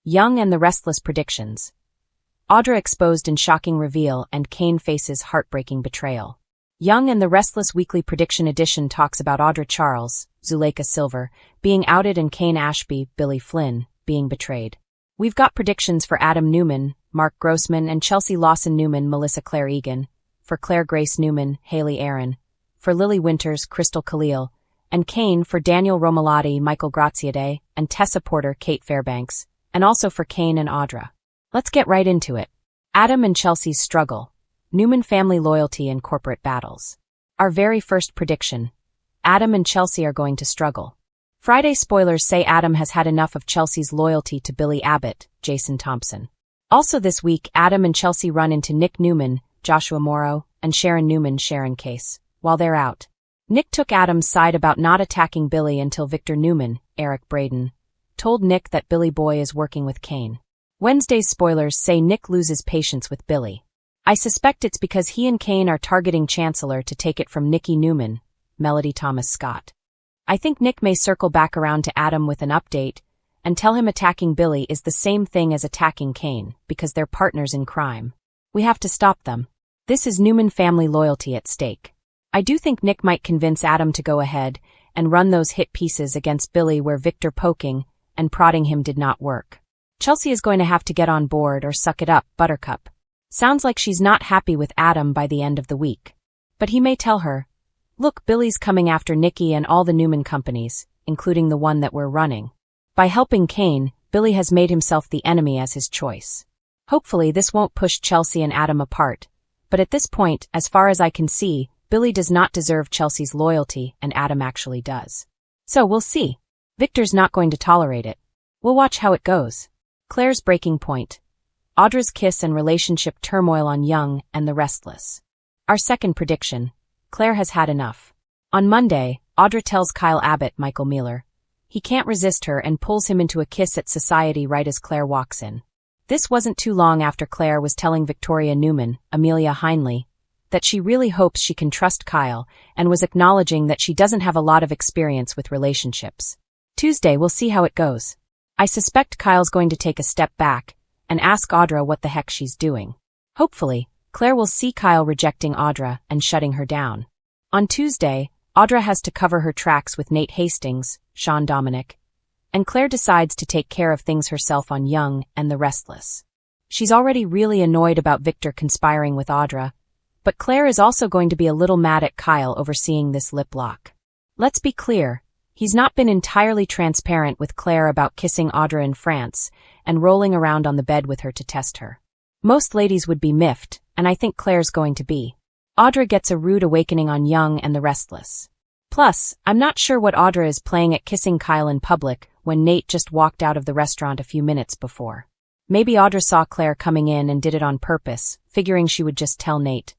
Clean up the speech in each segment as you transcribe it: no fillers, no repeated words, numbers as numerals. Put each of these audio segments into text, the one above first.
Young and the Restless predictions. Audra exposed in shocking reveal and Kane faces heartbreaking betrayal. Young and the Restless weekly prediction edition talks about Audra Charles, Zuleika Silver, being outed and Kane Ashby, Billy Flynn, being betrayed. We've got predictions for Adam Newman, Mark Grossman and Chelsea Lawson Newman, Melissa Claire Egan, for Claire Grace Newman, Haley Aaron, for Lily Winters, Crystal Khalil, and Kane for Daniel Romalotti, Michael Graziade, and Tessa Porter, Kate Fairbanks, and also for Kane and Audra. Let's get right into it. Adam and Chelsea's struggle. Newman family loyalty and corporate battles. Our very first prediction. Adam and Chelsea are going to struggle. Friday spoilers say Adam has had enough of Chelsea's loyalty to Billy Abbott, Jason Thompson. Also this week, Adam and Chelsea run into Nick Newman, Joshua Morrow, and Sharon Newman, Sharon Case, while they're out. Nick took Adam's side about not attacking Billy until Victor Newman, Eric Braden, told Nick that Billy Boy is working with Kane. Wednesday's spoilers say Nick loses patience with Billy. I suspect it's because he and Kane are targeting Chancellor to take it from Nikki Newman, Melody Thomas Scott. I think Nick may circle back around to Adam with an update and tell him attacking Billy is the same thing as attacking Kane because they're partners in crime. We have to stop them. This is Newman family loyalty at stake. I do think Nick might convince Adam to go ahead and run those hit pieces against Billy where Victor poking and prodding him did not work. Chelsea is going to have to get on board or suck it up, Buttercup. Sounds like she's not happy with Adam by the end of the week. But he may tell her, look, Billy's coming after Nikki and all the Newman companies, including the one that we're running. By helping Kane, Billy has made himself the enemy as his choice. Hopefully this won't push Chelsea and Adam apart, but at this point, as far as I can see, Billy does not deserve Chelsea's loyalty and Adam actually does. So we'll see. Victor's not going to tolerate it. We'll watch how it goes. Claire's breaking point. Audra's kiss and relationship turmoil on Young and the Restless. Our second prediction. Claire has had enough. On Monday, Audra tells Kyle Abbott, Michael Mealer, he can't resist her and pulls him into a kiss at Society right as Claire walks in. This wasn't too long after Claire was telling Victoria Newman, Amelia Heinley, that she really hopes she can trust Kyle and was acknowledging that she doesn't have a lot of experience with relationships. Tuesday, we'll see how it goes. I suspect Kyle's going to take a step back and ask Audra what the heck she's doing. Hopefully, Claire will see Kyle rejecting Audra and shutting her down. On Tuesday, Audra has to cover her tracks with Nate Hastings, Sean Dominic, and Claire decides to take care of things herself on Young and the Restless. She's already really annoyed about Victor conspiring with Audra, but Claire is also going to be a little mad at Kyle overseeing this lip lock. Let's be clear. He's not been entirely transparent with Claire about kissing Audra in France and rolling around on the bed with her to test her. Most ladies would be miffed, and I think Claire's going to be. Audra gets a rude awakening on Young and the Restless. Plus, I'm not sure what Audra is playing at kissing Kyle in public when Nate just walked out of the restaurant a few minutes before. Maybe Audra saw Claire coming in and did it on purpose, figuring she would just tell Nate,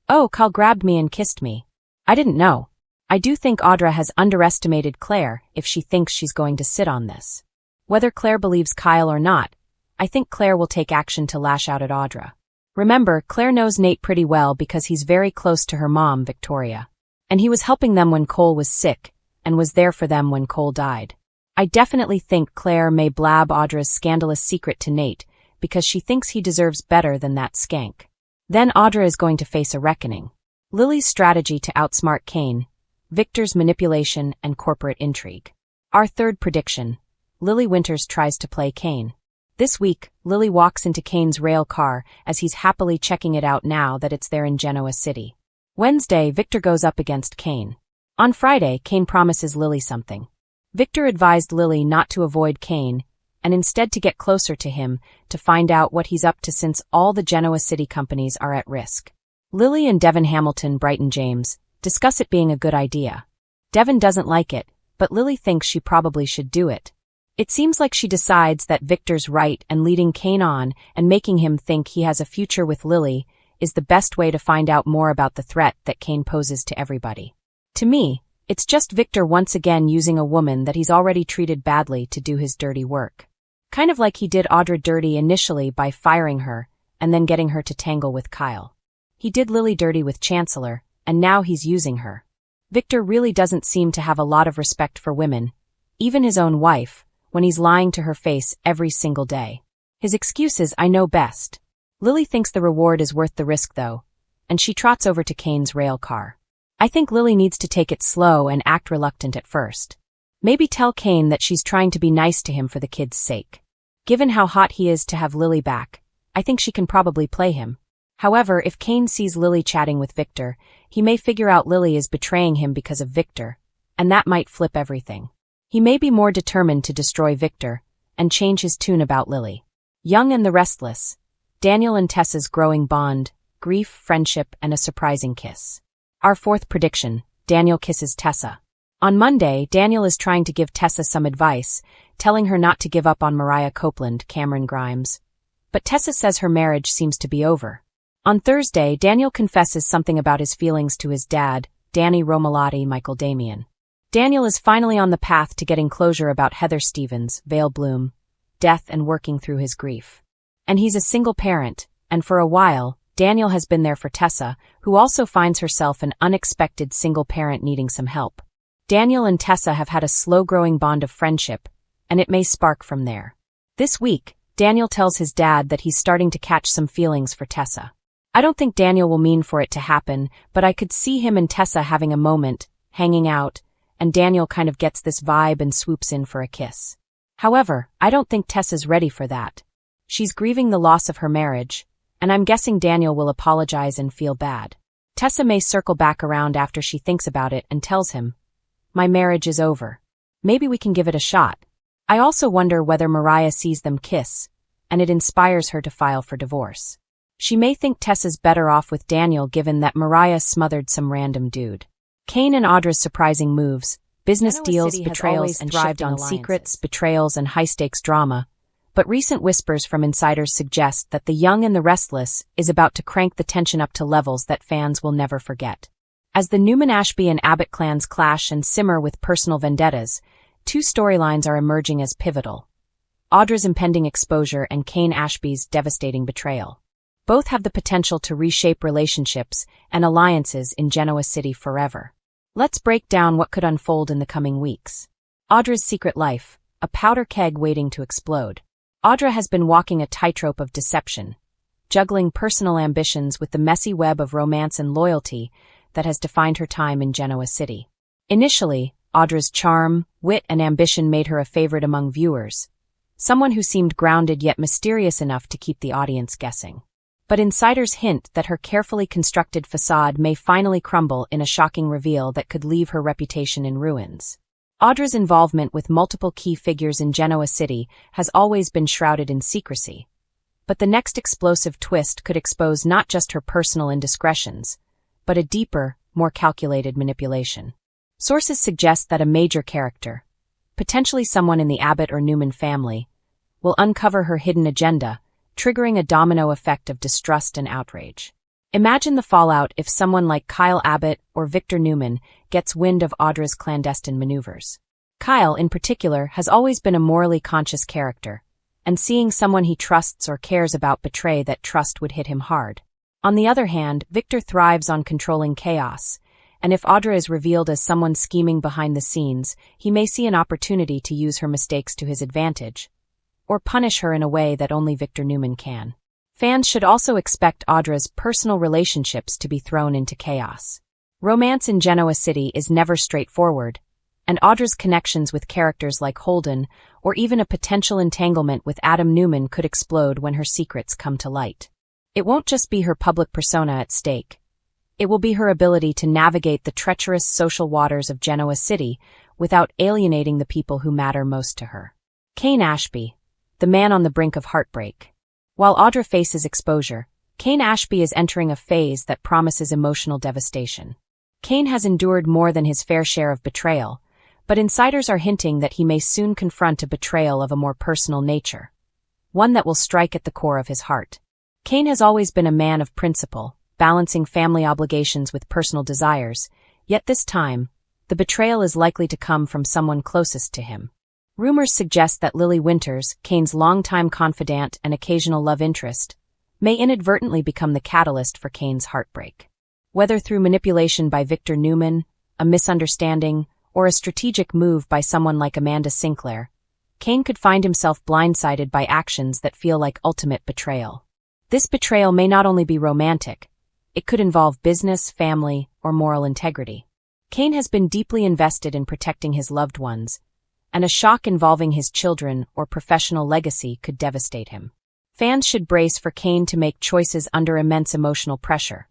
"Oh, Kyle grabbed me and kissed me. I didn't know." I do think Audra has underestimated Claire if she thinks she's going to sit on this. Whether Claire believes Kyle or not, I think Claire will take action to lash out at Audra. Remember, Claire knows Nate pretty well because he's very close to her mom, Victoria. And he was helping them when Cole was sick, and was there for them when Cole died. I definitely think Claire may blab Audra's scandalous secret to Nate because she thinks he deserves better than that skank. Then Audra is going to face a reckoning. Lily's strategy to outsmart Kane, Victor's manipulation and corporate intrigue. Our third prediction. Lily Winters tries to play Kane. This week, Lily walks into Kane's rail car as he's happily checking it out now that it's there in Genoa City. Wednesday, Victor goes up against Kane. On Friday, Kane promises Lily something. Victor advised Lily not to avoid Kane, and instead to get closer to him to find out what he's up to since all the Genoa City companies are at risk. Lily and Devin Hamilton, Brighton James, discuss it being a good idea. Devin doesn't like it, but Lily thinks she probably should do it. It seems like she decides that Victor's right and leading Kane on and making him think he has a future with Lily is the best way to find out more about the threat that Kane poses to everybody. To me, it's just Victor once again using a woman that he's already treated badly to do his dirty work. Kind of like he did Audra dirty initially by firing her and then getting her to tangle with Kyle. He did Lily dirty with Chancellor, and now he's using her. Victor really doesn't seem to have a lot of respect for women, even his own wife, when he's lying to her face every single day. His excuse is, "I know best." Lily thinks the reward is worth the risk though, and she trots over to Kane's rail car. I think Lily needs to take it slow and act reluctant at first. Maybe tell Kane that she's trying to be nice to him for the kid's sake. Given how hot he is to have Lily back, I think she can probably play him. However, if Kane sees Lily chatting with Victor, he may figure out Lily is betraying him because of Victor, and that might flip everything. He may be more determined to destroy Victor and change his tune about Lily. Young and the Restless. Daniel and Tessa's growing bond, grief, friendship, and a surprising kiss. Our fourth prediction, Daniel kisses Tessa. On Monday, Daniel is trying to give Tessa some advice, telling her not to give up on Mariah Copeland, Cameron Grimes. But Tessa says her marriage seems to be over. On Thursday, Daniel confesses something about his feelings to his dad, Danny Romalotti, Michael Damian. Daniel is finally on the path to getting closure about Heather Stevens, Vale Bloom, death and working through his grief. And he's a single parent, and for a while, Daniel has been there for Tessa, who also finds herself an unexpected single parent needing some help. Daniel and Tessa have had a slow-growing bond of friendship, and it may spark from there. This week, Daniel tells his dad that he's starting to catch some feelings for Tessa. I don't think Daniel will mean for it to happen, but I could see him and Tessa having a moment, hanging out, and Daniel kind of gets this vibe and swoops in for a kiss. However, I don't think Tessa's ready for that. She's grieving the loss of her marriage, and I'm guessing Daniel will apologize and feel bad. Tessa may circle back around after she thinks about it and tells him, "My marriage is over. Maybe we can give it a shot." I also wonder whether Mariah sees them kiss, and it inspires her to file for divorce. She may think Tessa's better off with Daniel given that Mariah smothered some random dude. Kane and Audra's surprising moves, business deals, betrayals, and thrived on secrets, betrayals, and high-stakes drama, but recent whispers from insiders suggest that The Young and the Restless is about to crank the tension up to levels that fans will never forget. As the Newman-Ashby and Abbott clans clash and simmer with personal vendettas, two storylines are emerging as pivotal: Audra's impending exposure and Kane Ashby's devastating betrayal. Both have the potential to reshape relationships and alliances in Genoa City forever. Let's break down what could unfold in the coming weeks. Audra's secret life, a powder keg waiting to explode. Audra has been walking a tightrope of deception, juggling personal ambitions with the messy web of romance and loyalty that has defined her time in Genoa City. Initially, Audra's charm, wit, and ambition made her a favorite among viewers, someone who seemed grounded yet mysterious enough to keep the audience guessing. But insiders hint that her carefully constructed facade may finally crumble in a shocking reveal that could leave her reputation in ruins. Audra's involvement with multiple key figures in Genoa City has always been shrouded in secrecy, but the next explosive twist could expose not just her personal indiscretions, but a deeper, more calculated manipulation. Sources suggest that a major character, potentially someone in the Abbott or Newman family, will uncover her hidden agenda, triggering a domino effect of distrust and outrage. Imagine the fallout if someone like Kyle Abbott or Victor Newman gets wind of Audra's clandestine maneuvers. Kyle, in particular, has always been a morally conscious character, and seeing someone he trusts or cares about betray that trust would hit him hard. On the other hand, Victor thrives on controlling chaos, and if Audra is revealed as someone scheming behind the scenes, he may see an opportunity to use her mistakes to his advantage, or punish her in a way that only Victor Newman can. Fans should also expect Audra's personal relationships to be thrown into chaos. Romance in Genoa City is never straightforward, and Audra's connections with characters like Holden or even a potential entanglement with Adam Newman could explode when her secrets come to light. It won't just be her public persona at stake. It will be her ability to navigate the treacherous social waters of Genoa City without alienating the people who matter most to her. Kane Ashby, the man on the brink of heartbreak. While Audra faces exposure, Kane Ashby is entering a phase that promises emotional devastation. Kane has endured more than his fair share of betrayal, but insiders are hinting that he may soon confront a betrayal of a more personal nature, one that will strike at the core of his heart. Kane has always been a man of principle, balancing family obligations with personal desires, yet this time, the betrayal is likely to come from someone closest to him. Rumors suggest that Lily Winters, Kane's longtime confidant and occasional love interest, may inadvertently become the catalyst for Kane's heartbreak. Whether through manipulation by Victor Newman, a misunderstanding, or a strategic move by someone like Amanda Sinclair, Cain could find himself blindsided by actions that feel like ultimate betrayal. This betrayal may not only be romantic, it could involve business, family, or moral integrity. Cain has been deeply invested in protecting his loved ones, and a shock involving his children or professional legacy could devastate him. Fans should brace for Cain to make choices under immense emotional pressure,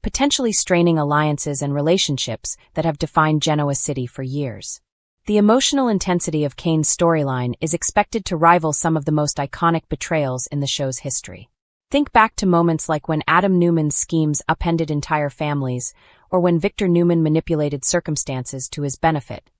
potentially straining alliances and relationships that have defined Genoa City for years. The emotional intensity of Cain's storyline is expected to rival some of the most iconic betrayals in the show's history. Think back to moments like when Adam Newman's schemes upended entire families, or when Victor Newman manipulated circumstances to his benefit.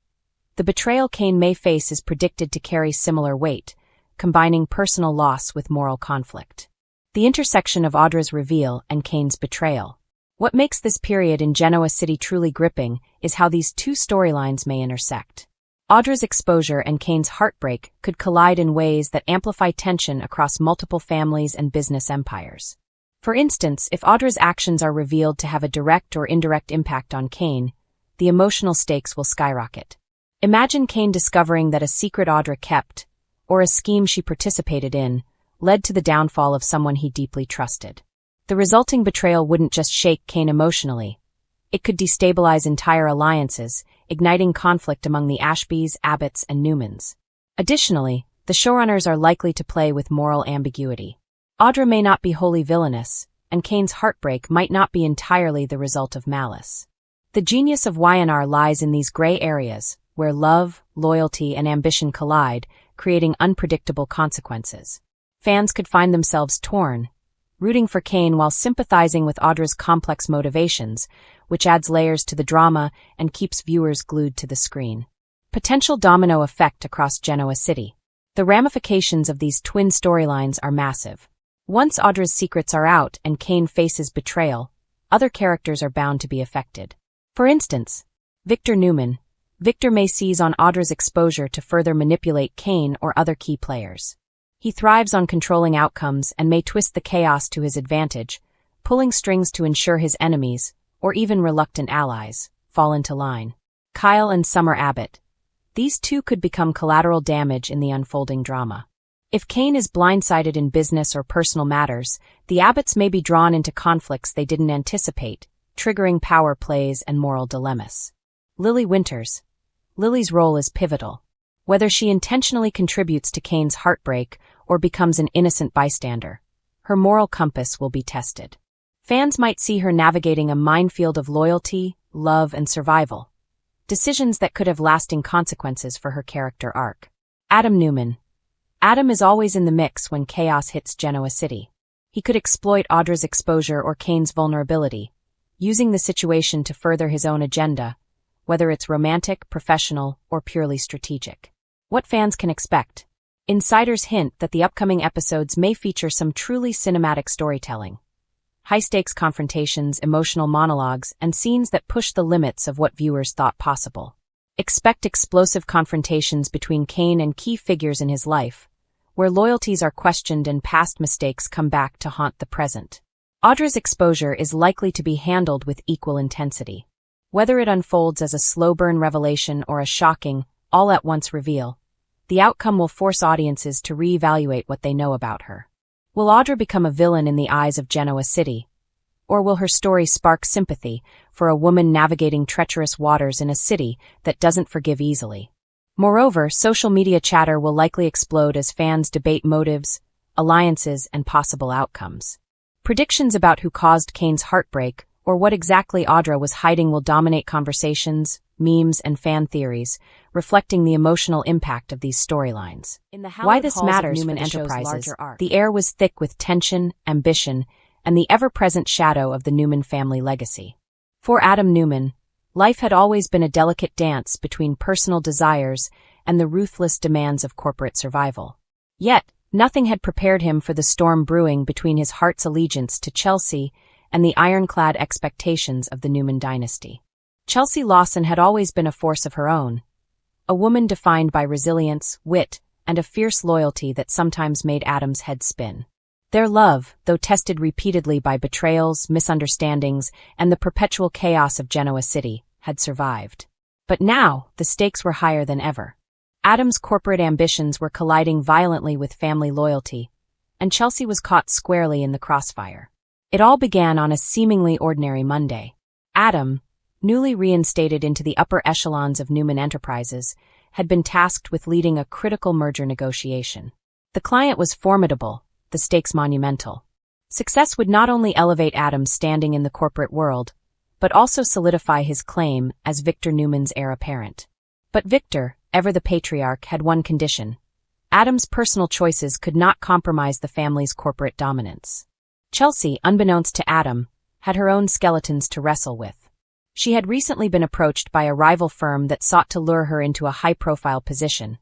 The betrayal Cain may face is predicted to carry similar weight, combining personal loss with moral conflict. The intersection of Audra's reveal and Cain's betrayal. What makes this period in Genoa City truly gripping is how these two storylines may intersect. Audra's exposure and Cain's heartbreak could collide in ways that amplify tension across multiple families and business empires. For instance, if Audra's actions are revealed to have a direct or indirect impact on Cain, the emotional stakes will skyrocket. Imagine Cain discovering that a secret Audra kept, or a scheme she participated in, led to the downfall of someone he deeply trusted. The resulting betrayal wouldn't just shake Cain emotionally. It could destabilize entire alliances, igniting conflict among the Ashbys, Abbotts, and Newmans. Additionally, the showrunners are likely to play with moral ambiguity. Audra may not be wholly villainous, and Cain's heartbreak might not be entirely the result of malice. The genius of YandR lies in these gray areas, where love, loyalty, and ambition collide, creating unpredictable consequences. Fans could find themselves torn, rooting for Cain while sympathizing with Audra's complex motivations, which adds layers to the drama and keeps viewers glued to the screen. Potential domino effect across Genoa City. The ramifications of these twin storylines are massive. Once Audra's secrets are out and Cain faces betrayal, other characters are bound to be affected. For instance, Victor Newman. Victor may seize on Audra's exposure to further manipulate Cain or other key players. He thrives on controlling outcomes and may twist the chaos to his advantage, pulling strings to ensure his enemies, or even reluctant allies, fall into line. Kyle and Summer Abbott. These two could become collateral damage in the unfolding drama. If Cain is blindsided in business or personal matters, the Abbotts may be drawn into conflicts they didn't anticipate, triggering power plays and moral dilemmas. Lily Winters. Lily's role is pivotal. Whether she intentionally contributes to Cain's heartbreak or becomes an innocent bystander, her moral compass will be tested. Fans might see her navigating a minefield of loyalty, love, and survival, decisions that could have lasting consequences for her character arc. Adam Newman. Adam is always in the mix when chaos hits Genoa City. He could exploit Audra's exposure or Cain's vulnerability, using the situation to further his own agenda, whether it's romantic, professional, or purely strategic. What fans can expect? Insiders hint that the upcoming episodes may feature some truly cinematic storytelling. High-stakes confrontations, emotional monologues, and scenes that push the limits of what viewers thought possible. Expect explosive confrontations between Cain and key figures in his life, where loyalties are questioned and past mistakes come back to haunt the present. Audra's exposure is likely to be handled with equal intensity. Whether it unfolds as a slow-burn revelation or a shocking, all-at-once reveal, the outcome will force audiences to reevaluate what they know about her. Will Audra become a villain in the eyes of Genoa City? Or will her story spark sympathy for a woman navigating treacherous waters in a city that doesn't forgive easily? Moreover, social media chatter will likely explode as fans debate motives, alliances, and possible outcomes. Predictions about who caused Cain's heartbreak or what exactly Audra was hiding will dominate conversations, memes, and fan theories, reflecting the emotional impact of these storylines. Why this matters for Newman Enterprises, the air was thick with tension, ambition, and the ever-present shadow of the Newman family legacy. For Adam Newman, life had always been a delicate dance between personal desires and the ruthless demands of corporate survival. Yet, nothing had prepared him for the storm brewing between his heart's allegiance to Chelsea and the ironclad expectations of the Newman dynasty. Chelsea Lawson had always been a force of her own, a woman defined by resilience, wit, and a fierce loyalty that sometimes made Adam's head spin. Their love, though tested repeatedly by betrayals, misunderstandings, and the perpetual chaos of Genoa City, had survived. But now, the stakes were higher than ever. Adam's corporate ambitions were colliding violently with family loyalty, and Chelsea was caught squarely in the crossfire. It all began on a seemingly ordinary Monday. Adam, newly reinstated into the upper echelons of Newman Enterprises, had been tasked with leading a critical merger negotiation. The client was formidable, the stakes monumental. Success would not only elevate Adam's standing in the corporate world, but also solidify his claim as Victor Newman's heir apparent. But Victor, ever the patriarch, had one condition. Adam's personal choices could not compromise the family's corporate dominance. Chelsea, unbeknownst to Adam, had her own skeletons to wrestle with. She had recently been approached by a rival firm that sought to lure her into a high-profile position,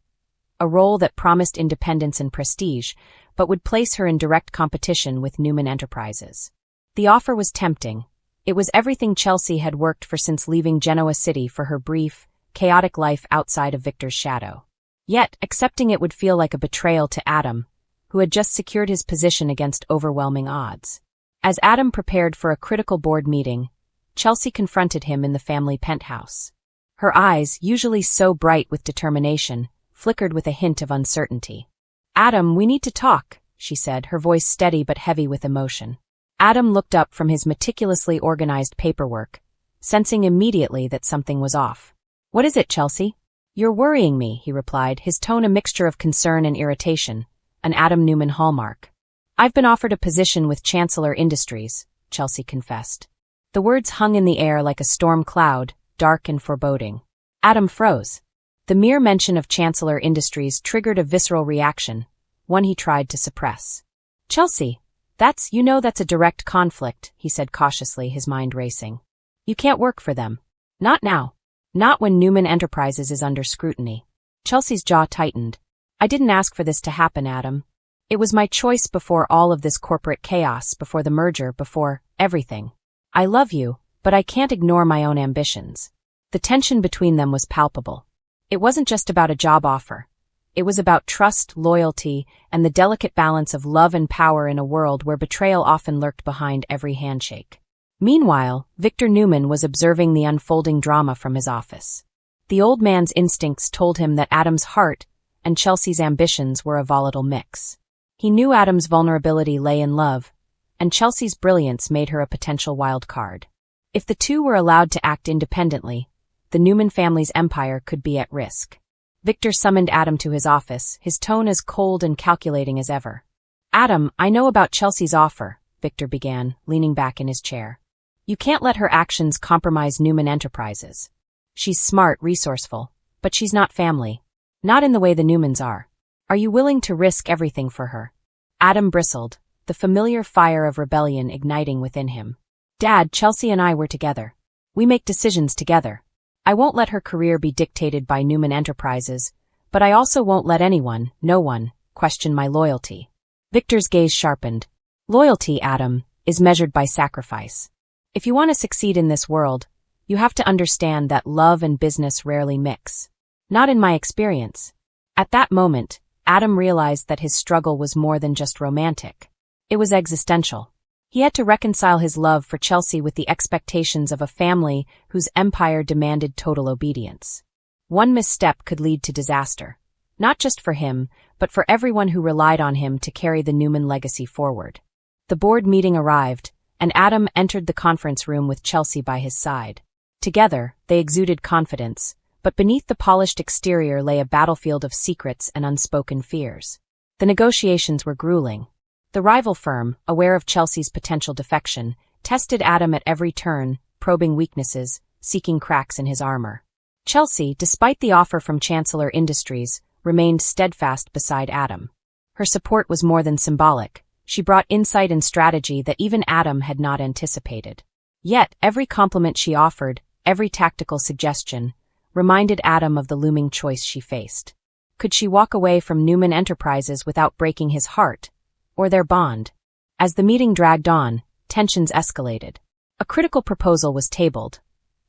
a role that promised independence and prestige, but would place her in direct competition with Newman Enterprises. The offer was tempting. It was everything Chelsea had worked for since leaving Genoa City for her brief, chaotic life outside of Victor's shadow. Yet, accepting it would feel like a betrayal to Adam, who had just secured his position against overwhelming odds. As Adam prepared for a critical board meeting, Chelsea confronted him in the family penthouse. Her eyes, usually so bright with determination, flickered with a hint of uncertainty. "Adam, we need to talk," she said, her voice steady but heavy with emotion. Adam looked up from his meticulously organized paperwork, sensing immediately that something was off. "What is it, Chelsea?" "You're worrying me," he replied, his tone a mixture of concern and irritation, an Adam Newman hallmark. "I've been offered a position with Chancellor Industries," Chelsea confessed. The words hung in the air like a storm cloud, dark and foreboding. Adam froze. The mere mention of Chancellor Industries triggered a visceral reaction, one he tried to suppress. "Chelsea, that's a direct conflict," he said cautiously, his mind racing. "You can't work for them. Not now. Not when Newman Enterprises is under scrutiny." Chelsea's jaw tightened. "I didn't ask for this to happen, Adam. It was my choice before all of this corporate chaos, before the merger, before everything. I love you, but I can't ignore my own ambitions." The tension between them was palpable. It wasn't just about a job offer. It was about trust, loyalty, and the delicate balance of love and power in a world where betrayal often lurked behind every handshake. Meanwhile, Victor Newman was observing the unfolding drama from his office. The old man's instincts told him that Adam's heart and Chelsea's ambitions were a volatile mix. He knew Adam's vulnerability lay in love, and Chelsea's brilliance made her a potential wild card. If the two were allowed to act independently, the Newman family's empire could be at risk. Victor summoned Adam to his office, his tone as cold and calculating as ever. "Adam, I know about Chelsea's offer," Victor began, leaning back in his chair. "You can't let her actions compromise Newman Enterprises. She's smart, resourceful, but she's not family. Not in the way the Newmans are. Are you willing to risk everything for her?" Adam bristled, the familiar fire of rebellion igniting within him. "Dad, Chelsea and I were together. We make decisions together. I won't let her career be dictated by Newman Enterprises, but I also won't let anyone, no one, question my loyalty." Victor's gaze sharpened. "Loyalty, Adam, is measured by sacrifice. If you want to succeed in this world, you have to understand that love and business rarely mix. Not in my experience." At that moment, Adam realized that his struggle was more than just romantic. It was existential. He had to reconcile his love for Chelsea with the expectations of a family whose empire demanded total obedience. One misstep could lead to disaster, not just for him, but for everyone who relied on him to carry the Newman legacy forward. The board meeting arrived, and Adam entered the conference room with Chelsea by his side. Together, they exuded confidence, but beneath the polished exterior lay a battlefield of secrets and unspoken fears. The negotiations were grueling. The rival firm, aware of Chelsea's potential defection, tested Adam at every turn, probing weaknesses, seeking cracks in his armor. Chelsea, despite the offer from Chancellor Industries, remained steadfast beside Adam. Her support was more than symbolic. She brought insight and strategy that even Adam had not anticipated. Yet, every compliment she offered, every tactical suggestion, reminded Adam of the looming choice she faced. Could she walk away from Newman Enterprises without breaking his heart, or their bond? As the meeting dragged on, tensions escalated. A critical proposal was tabled,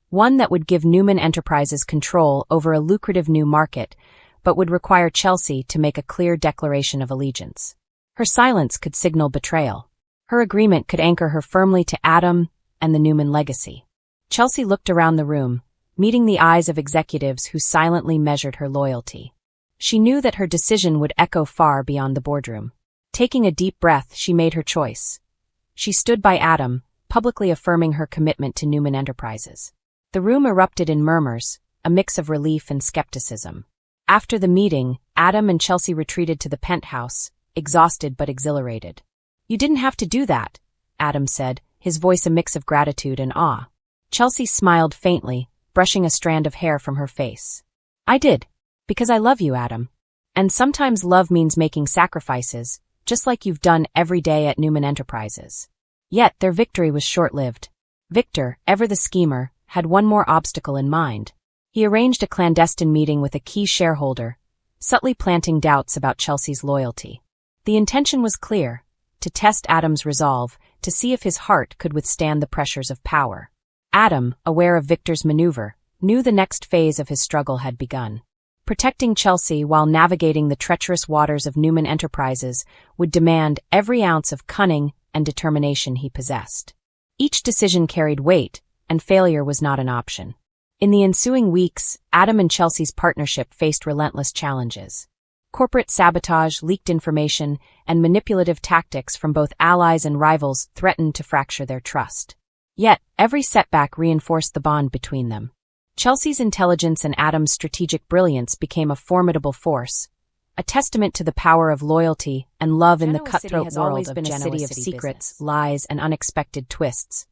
one that would give Newman Enterprises control over a lucrative new market, but would require Chelsea to make a clear declaration of allegiance. Her silence could signal betrayal. Her agreement could anchor her firmly to Adam and the Newman legacy. Chelsea looked around the room, meeting the eyes of executives who silently measured her loyalty. She knew that her decision would echo far beyond the boardroom. Taking a deep breath, she made her choice. She stood by Adam, publicly affirming her commitment to Newman Enterprises. The room erupted in murmurs, a mix of relief and skepticism. After the meeting, Adam and Chelsea retreated to the penthouse, exhausted but exhilarated. "You didn't have to do that," Adam said, his voice a mix of gratitude and awe. Chelsea smiled faintly, brushing a strand of hair from her face. "I did. Because I love you, Adam. And sometimes love means making sacrifices, just like you've done every day at Newman Enterprises." Yet their victory was short-lived. Victor, ever the schemer, had one more obstacle in mind. He arranged a clandestine meeting with a key shareholder, subtly planting doubts about Chelsea's loyalty. The intention was clear: to test Adam's resolve, to see if his heart could withstand the pressures of power. Adam, aware of Victor's maneuver, knew the next phase of his struggle had begun. Protecting Chelsea while navigating the treacherous waters of Newman Enterprises would demand every ounce of cunning and determination he possessed. Each decision carried weight, and failure was not an option. In the ensuing weeks, Adam and Chelsea's partnership faced relentless challenges. Corporate sabotage, leaked information, and manipulative tactics from both allies and rivals threatened to fracture their trust. Yet, every setback reinforced the bond between them. Chelsea's intelligence and Adam's strategic brilliance became a formidable force, a testament to the power of loyalty and love in the cutthroat world of Genoa City of secrets, lies, and unexpected twists.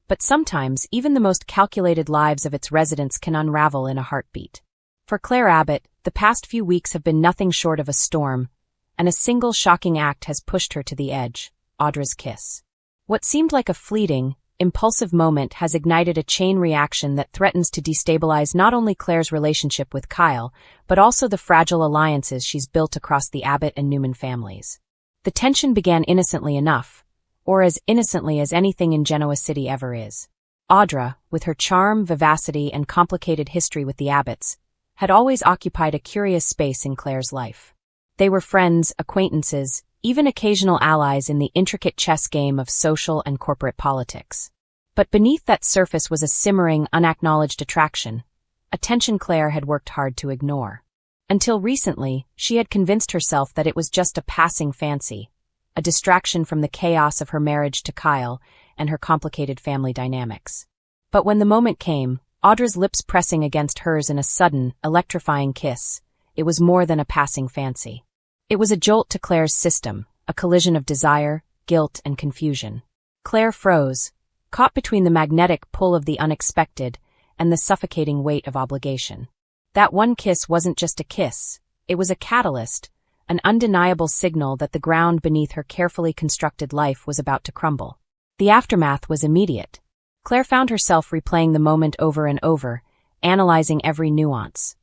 But sometimes, even the most calculated lives of its residents can unravel in a heartbeat. For Claire Abbott, the past few weeks have been nothing short of a storm, and a single shocking act has pushed her to the edge: Audra's kiss. What seemed like a fleeting, impulsive moment has ignited a chain reaction that threatens to destabilize not only Claire's relationship with Kyle, but also the fragile alliances she's built across the Abbott and Newman families. The tension began innocently enough, or as innocently as anything in Genoa City ever is. Audra, with her charm, vivacity, and complicated history with the Abbotts, had always occupied a curious space in Claire's life. They were friends, acquaintances, even occasional allies in the intricate chess game of social and corporate politics. But beneath that surface was a simmering, unacknowledged attraction, a tension Claire had worked hard to ignore. Until recently, she had convinced herself that it was just a passing fancy, a distraction from the chaos of her marriage to Kyle and her complicated family dynamics. But when the moment came, Audra's lips pressing against hers in a sudden, electrifying kiss, it was more than a passing fancy. It was a jolt to Claire's system, a collision of desire, guilt, and confusion. Claire froze, caught between the magnetic pull of the unexpected and the suffocating weight of obligation. That one kiss wasn't just a kiss, it was a catalyst, an undeniable signal that the ground beneath her carefully constructed life was about to crumble. The aftermath was immediate. Claire found herself replaying the moment over and over, analyzing every nuance.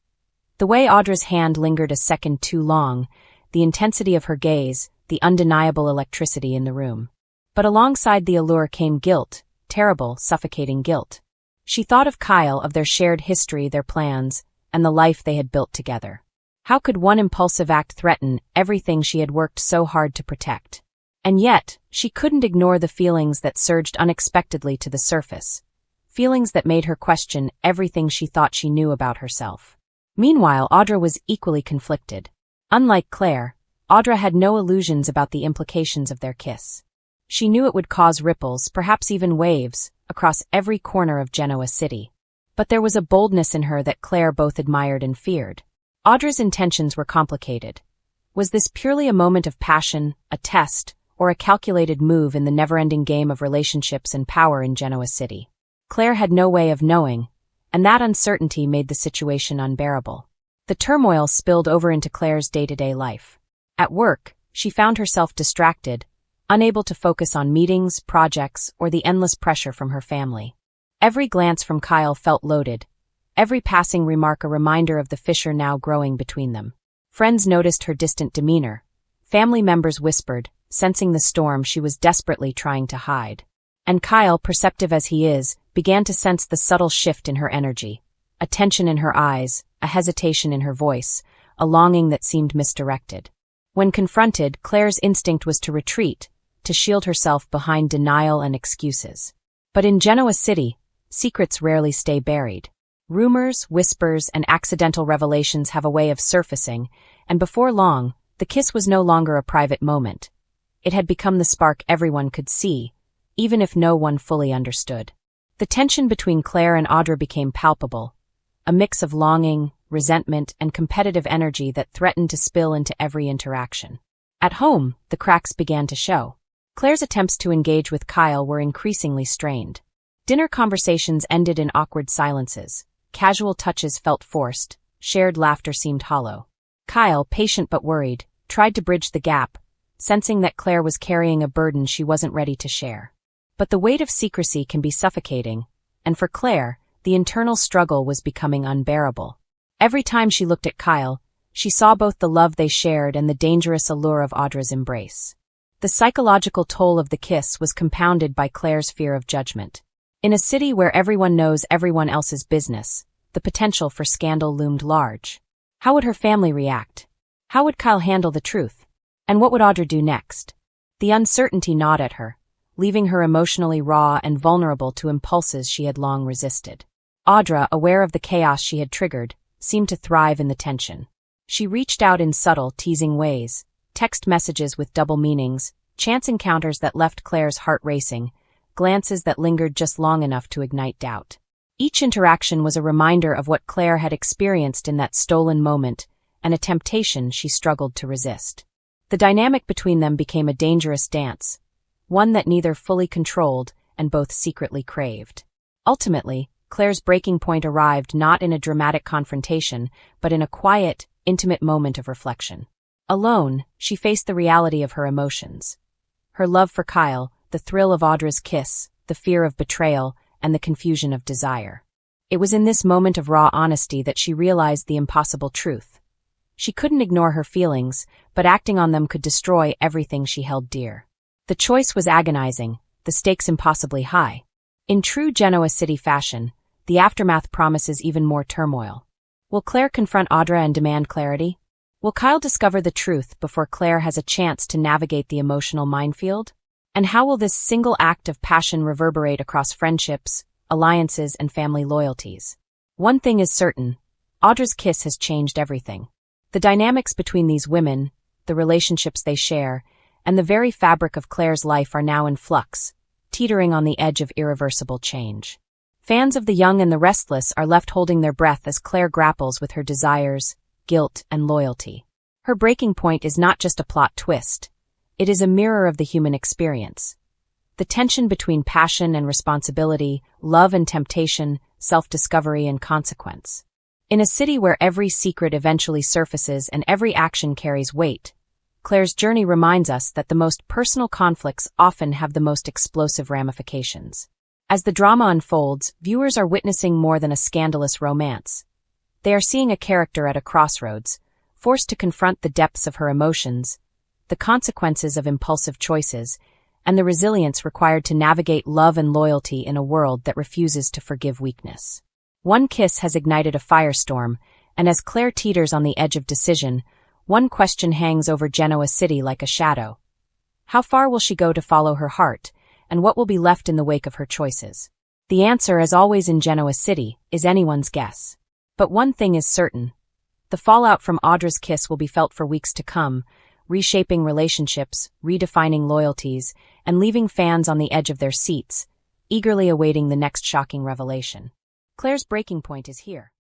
The way Audra's hand lingered a second too long, the intensity of her gaze, the undeniable electricity in the room. But alongside the allure came guilt, terrible, suffocating guilt. She thought of Kyle, of their shared history, their plans, and the life they had built together. How could one impulsive act threaten everything she had worked so hard to protect? And yet, she couldn't ignore the feelings that surged unexpectedly to the surface, feelings that made her question everything she thought she knew about herself. Meanwhile, Audra was equally conflicted. Unlike Claire, Audra had no illusions about the implications of their kiss. She knew it would cause ripples, perhaps even waves, across every corner of Genoa City. But there was a boldness in her that Claire both admired and feared. Audra's intentions were complicated. Was this purely a moment of passion, a test, or a calculated move in the never-ending game of relationships and power in Genoa City? Claire had no way of knowing, and that uncertainty made the situation unbearable. The turmoil spilled over into Claire's day-to-day life. At work, she found herself distracted, unable to focus on meetings, projects, or the endless pressure from her family. Every glance from Kyle felt loaded, every passing remark a reminder of the fissure now growing between them. Friends noticed her distant demeanor. Family members whispered, sensing the storm she was desperately trying to hide. And Kyle, perceptive as he is, began to sense the subtle shift in her energy, a tension in her eyes, a hesitation in her voice, a longing that seemed misdirected. When confronted, Claire's instinct was to retreat, to shield herself behind denial and excuses. But in Genoa City, secrets rarely stay buried. Rumors, whispers, and accidental revelations have a way of surfacing, and before long, the kiss was no longer a private moment. It had become the spark everyone could see, even if no one fully understood. The tension between Claire and Audra became palpable, a mix of longing, resentment, and competitive energy that threatened to spill into every interaction. At home, the cracks began to show. Claire's attempts to engage with Kyle were increasingly strained. Dinner conversations ended in awkward silences. Casual touches felt forced. Shared laughter seemed hollow. Kyle, patient but worried, tried to bridge the gap, sensing that Claire was carrying a burden she wasn't ready to share. But the weight of secrecy can be suffocating, and for Claire, the internal struggle was becoming unbearable. Every time she looked at Kyle, she saw both the love they shared and the dangerous allure of Audra's embrace. The psychological toll of the kiss was compounded by Claire's fear of judgment. In a city where everyone knows everyone else's business, the potential for scandal loomed large. How would her family react? How would Kyle handle the truth? And what would Audra do next? The uncertainty gnawed at her, leaving her emotionally raw and vulnerable to impulses she had long resisted. Audra, aware of the chaos she had triggered, seemed to thrive in the tension. She reached out in subtle, teasing ways, text messages with double meanings, chance encounters that left Claire's heart racing, glances that lingered just long enough to ignite doubt. Each interaction was a reminder of what Claire had experienced in that stolen moment, and a temptation she struggled to resist. The dynamic between them became a dangerous dance, one that neither fully controlled and both secretly craved. Ultimately, Claire's breaking point arrived not in a dramatic confrontation, but in a quiet, intimate moment of reflection. Alone, she faced the reality of her emotions. Her love for Kyle, the thrill of Audra's kiss, the fear of betrayal, and the confusion of desire. It was in this moment of raw honesty that she realized the impossible truth. She couldn't ignore her feelings, but acting on them could destroy everything she held dear. The choice was agonizing, the stakes impossibly high. In true Genoa City fashion, the aftermath promises even more turmoil. Will Claire confront Audra and demand clarity? Will Kyle discover the truth before Claire has a chance to navigate the emotional minefield? And how will this single act of passion reverberate across friendships, alliances, and family loyalties? One thing is certain, Audra's kiss has changed everything. The dynamics between these women, the relationships they share, and the very fabric of Claire's life are now in flux, teetering on the edge of irreversible change. Fans of The Young and the Restless are left holding their breath as Claire grapples with her desires, guilt, and loyalty. Her breaking point is not just a plot twist. It is a mirror of the human experience. The tension between passion and responsibility, love and temptation, self-discovery and consequence. In a city where every secret eventually surfaces and every action carries weight, Claire's journey reminds us that the most personal conflicts often have the most explosive ramifications. As the drama unfolds, viewers are witnessing more than a scandalous romance. They are seeing a character at a crossroads, forced to confront the depths of her emotions, the consequences of impulsive choices, and the resilience required to navigate love and loyalty in a world that refuses to forgive weakness. One kiss has ignited a firestorm, and as Claire teeters on the edge of decision, one question hangs over Genoa City like a shadow. How far will she go to follow her heart, and what will be left in the wake of her choices? The answer, as always in Genoa City, is anyone's guess. But one thing is certain. The fallout from Audra's kiss will be felt for weeks to come, reshaping relationships, redefining loyalties, and leaving fans on the edge of their seats, eagerly awaiting the next shocking revelation. Claire's breaking point is here.